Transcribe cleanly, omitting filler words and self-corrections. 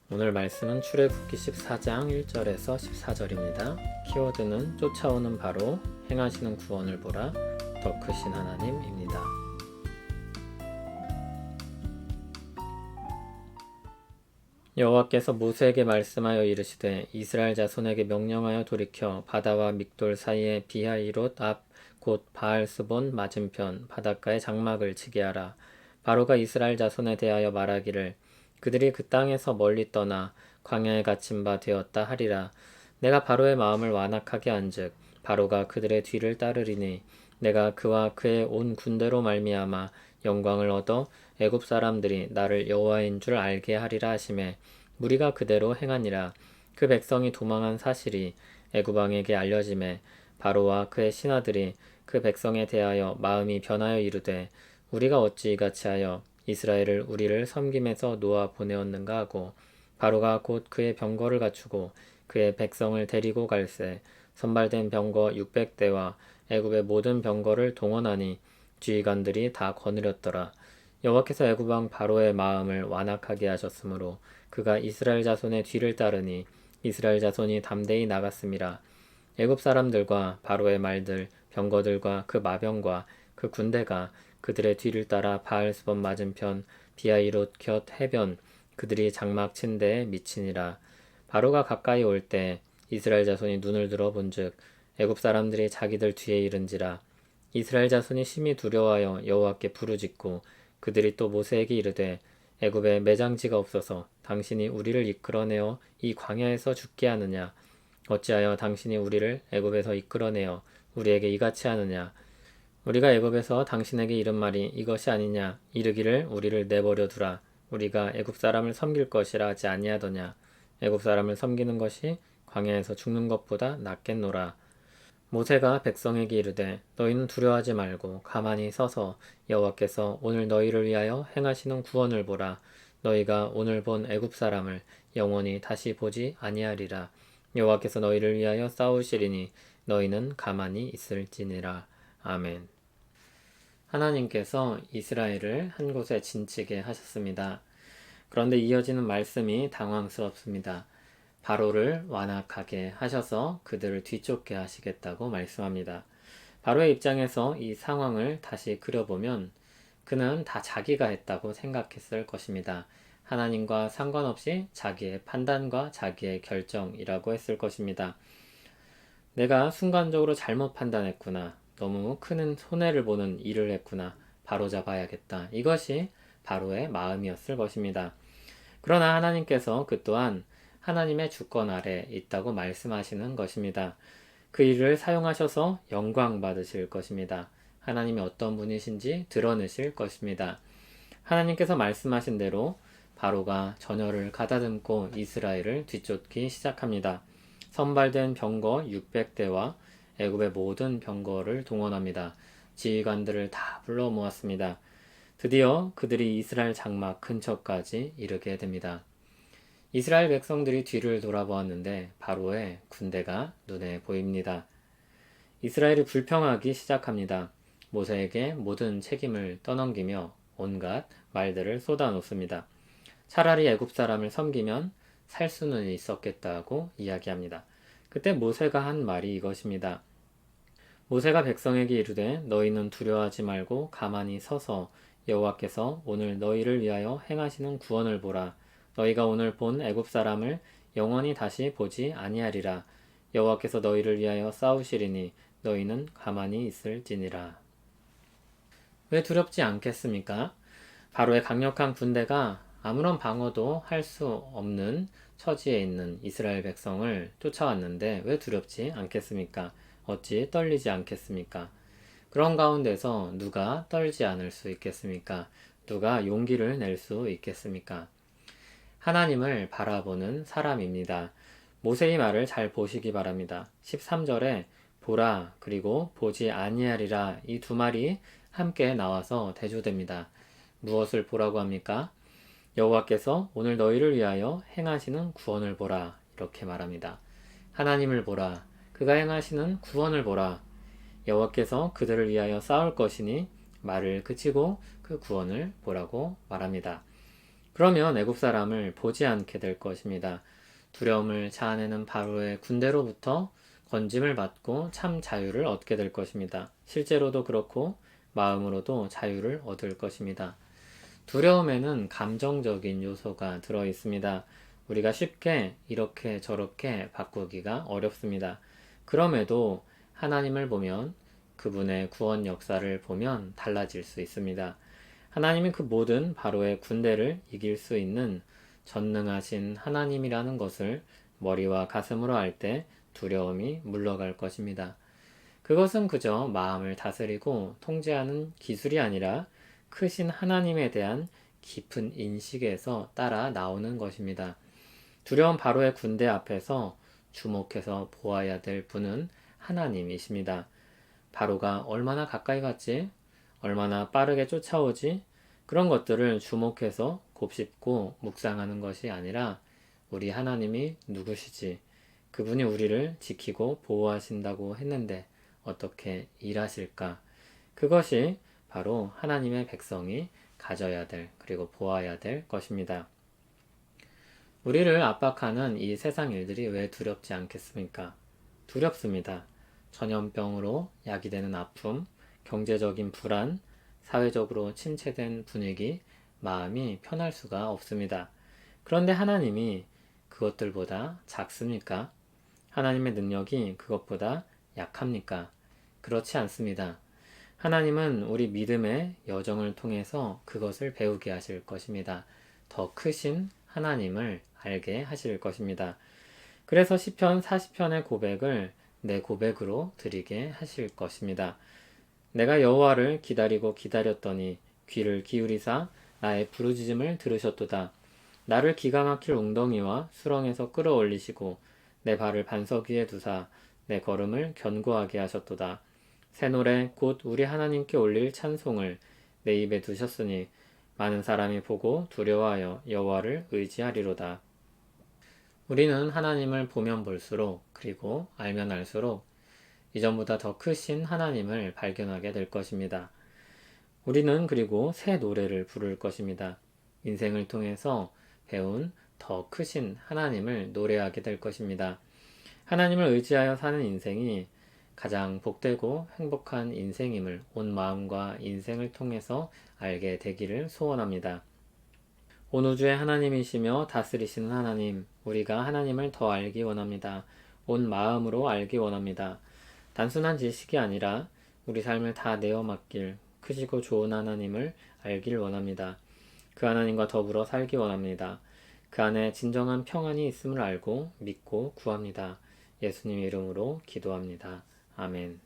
오늘 말씀은 출애굽기 14장 1절에서 14절입니다. 키워드는 쫓아오는 바로 행하시는 구원을 보라, 더 크신 하나님입니다. 여호와께서 모세에게 말씀하여 이르시되 이스라엘 자손에게 명령하여 돌이켜 바다와 믹돌 사이에 비하이롯 앞 곧 바알스본 맞은편 바닷가에 장막을 치게 하라. 바로가 이스라엘 자손에 대하여 말하기를 그들이 그 땅에서 멀리 떠나 광야에 갇힌 바 되었다 하리라. 내가 바로의 마음을 완악하게 한즉 바로가 그들의 뒤를 따르리니 내가 그와 그의 온 군대로 말미암아 영광을 얻어 애굽 사람들이 나를 여호와인 줄 알게 하리라 하시매 무리가 그대로 행하니라. 그 백성이 도망한 사실이 애굽 왕에게 알려지매 바로와 그의 신하들이 그 백성에 대하여 마음이 변하여 이르되 우리가 어찌 이같이 하여 이스라엘을 우리를 섬김에서 놓아 보내었는가 하고 바로가 곧 그의 병거를 갖추고 그의 백성을 데리고 갈새 선발된 병거 600대와 애굽의 모든 병거를 동원하니 지휘관들이 다 거느렸더라. 여호와께서 애굽 왕 바로의 마음을 완악하게 하셨으므로 그가 이스라엘 자손의 뒤를 따르니 이스라엘 자손이 담대히 나갔음이라. 애굽 사람들과 바로의 말들 병거들과 그 마병과 그 군대가 그들의 뒤를 따라 바알스본 맞은편 비하이롯 곁 해변 그들이 장막 친 데에 미치니라. 바로가 가까이 올 때 이스라엘 자손이 눈을 들어 본즉 애굽 사람들이 자기들 뒤에 이른지라. 이스라엘 자손이 심히 두려워하여 여호와께 부르짖고 그들이 또 모세에게 이르되 애굽에 매장지가 없어서 당신이 우리를 이끌어내어 이 광야에서 죽게 하느냐. 어찌하여 당신이 우리를 애굽에서 이끌어내어 우리에게 이같이 하느냐. 우리가 애굽에서 당신에게 이른 말이 이것이 아니냐. 이르기를 우리를 내버려 두라. 우리가 애굽 사람을 섬길 것이라 하지 아니하더냐. 애굽 사람을 섬기는 것이 광야에서 죽는 것보다 낫겠노라. 모세가 백성에게 이르되 너희는 두려워하지 말고 가만히 서서 여호와께서 오늘 너희를 위하여 행하시는 구원을 보라. 너희가 오늘 본 애굽 사람을 영원히 다시 보지 아니하리라. 여호와께서 너희를 위하여 싸우시리니 너희는 가만히 있을지니라. 아멘. 하나님께서 이스라엘을 한 곳에 진치게 하셨습니다. 그런데 이어지는 말씀이 당황스럽습니다. 바로를 완악하게 하셔서 그들을 뒤쫓게 하시겠다고 말씀합니다. 바로의 입장에서 이 상황을 다시 그려보면 그는 다 자기가 했다고 생각했을 것입니다. 하나님과 상관없이 자기의 판단과 자기의 결정이라고 했을 것입니다. 내가 순간적으로 잘못 판단했구나. 너무 큰 손해를 보는 일을 했구나. 바로잡아야겠다. 이것이 바로의 마음이었을 것입니다. 그러나 하나님께서 그 또한 하나님의 주권 아래 있다고 말씀하시는 것입니다. 그 일을 사용하셔서 영광 받으실 것입니다. 하나님이 어떤 분이신지 드러내실 것입니다. 하나님께서 말씀하신 대로 바로가 전열을 가다듬고 이스라엘을 뒤쫓기 시작합니다. 선발된 병거 600대와 애굽의 모든 병거를 동원합니다. 지휘관들을 다 불러 모았습니다. 드디어 그들이 이스라엘 장막 근처까지 이르게 됩니다. 이스라엘 백성들이 뒤를 돌아보았는데 바로의 군대가 눈에 보입니다. 이스라엘이 불평하기 시작합니다. 모세에게 모든 책임을 떠넘기며 온갖 말들을 쏟아놓습니다. 차라리 애굽 사람을 섬기면 살 수는 있었겠다고 이야기합니다. 그때 모세가 한 말이 이것입니다. 모세가 백성에게 이르되 너희는 두려워하지 말고 가만히 서서 여호와께서 오늘 너희를 위하여 행하시는 구원을 보라. 너희가 오늘 본 애굽 사람을 영원히 다시 보지 아니하리라. 여호와께서 너희를 위하여 싸우시리니 너희는 가만히 있을지니라. 왜 두렵지 않겠습니까? 바로의 강력한 군대가 아무런 방어도 할 수 없는 처지에 있는 이스라엘 백성을 쫓아왔는데 왜 두렵지 않겠습니까? 어찌 떨리지 않겠습니까? 그런 가운데서 누가 떨지 않을 수 있겠습니까? 누가 용기를 낼 수 있겠습니까? 하나님을 바라보는 사람입니다. 모세의 말을 잘 보시기 바랍니다. 13절에 보라 그리고 보지 아니하리라 이 두 말이 함께 나와서 대조됩니다. 무엇을 보라고 합니까? 여호와께서 오늘 너희를 위하여 행하시는 구원을 보라 이렇게 말합니다. 하나님을 보라. 그가 행하시는 구원을 보라. 여호와께서 그들을 위하여 싸울 것이니 말을 그치고 그 구원을 보라고 말합니다. 그러면 애굽 사람을 보지 않게 될 것입니다. 두려움을 자아내는 바로의 군대로부터 건짐을 받고 참 자유를 얻게 될 것입니다. 실제로도 그렇고 마음으로도 자유를 얻을 것입니다. 두려움에는 감정적인 요소가 들어 있습니다. 우리가 쉽게 이렇게 저렇게 바꾸기가 어렵습니다. 그럼에도 하나님을 보면, 그분의 구원 역사를 보면 달라질 수 있습니다. 하나님이 그 모든 바로의 군대를 이길 수 있는 전능하신 하나님이라는 것을 머리와 가슴으로 알 때 두려움이 물러갈 것입니다. 그것은 그저 마음을 다스리고 통제하는 기술이 아니라 크신 하나님에 대한 깊은 인식에서 따라 나오는 것입니다. 두려운 바로의 군대 앞에서 주목해서 보아야 될 분은 하나님이십니다. 바로가 얼마나 가까이 갔지? 얼마나 빠르게 쫓아오지? 그런 것들을 주목해서 곱씹고 묵상하는 것이 아니라 우리 하나님이 누구시지? 그분이 우리를 지키고 보호하신다고 했는데 어떻게 일하실까? 그것이 바로 하나님의 백성이 가져야 될, 그리고 보아야 될 것입니다. 우리를 압박하는 이 세상 일들이 왜 두렵지 않겠습니까? 두렵습니다. 전염병으로 야기되는 아픔, 경제적인 불안, 사회적으로 침체된 분위기, 마음이 편할 수가 없습니다. 그런데 하나님이 그것들보다 작습니까? 하나님의 능력이 그것보다 약합니까? 그렇지 않습니다. 하나님은 우리 믿음의 여정을 통해서 그것을 배우게 하실 것입니다. 더 크신 하나님을 알게 하실 것입니다. 그래서 시편 40편의 고백을 내 고백으로 드리게 하실 것입니다. 내가 여호와를 기다리고 기다렸더니 귀를 기울이사 나의 부르짖음을 들으셨도다. 나를 기가 막힐 웅덩이와 수렁에서 끌어올리시고 내 발을 반석 위에 두사 내 걸음을 견고하게 하셨도다. 새 노래 곧 우리 하나님께 올릴 찬송을 내 입에 두셨으니 많은 사람이 보고 두려워하여 여호와를 의지하리로다. 우리는 하나님을 보면 볼수록, 그리고 알면 알수록 이전보다 더 크신 하나님을 발견하게 될 것입니다. 우리는 그리고 새 노래를 부를 것입니다. 인생을 통해서 배운 더 크신 하나님을 노래하게 될 것입니다. 하나님을 의지하여 사는 인생이 가장 복되고 행복한 인생임을 온 마음과 인생을 통해서 알게 되기를 소원합니다. 온 우주의 하나님이시며 다스리시는 하나님, 우리가 하나님을 더 알기 원합니다. 온 마음으로 알기 원합니다. 단순한 지식이 아니라 우리 삶을 다 내어 맡길 크시고 좋은 하나님을 알길 원합니다. 그 하나님과 더불어 살기 원합니다. 그 안에 진정한 평안이 있음을 알고 믿고 구합니다. 예수님 이름으로 기도합니다. 아멘.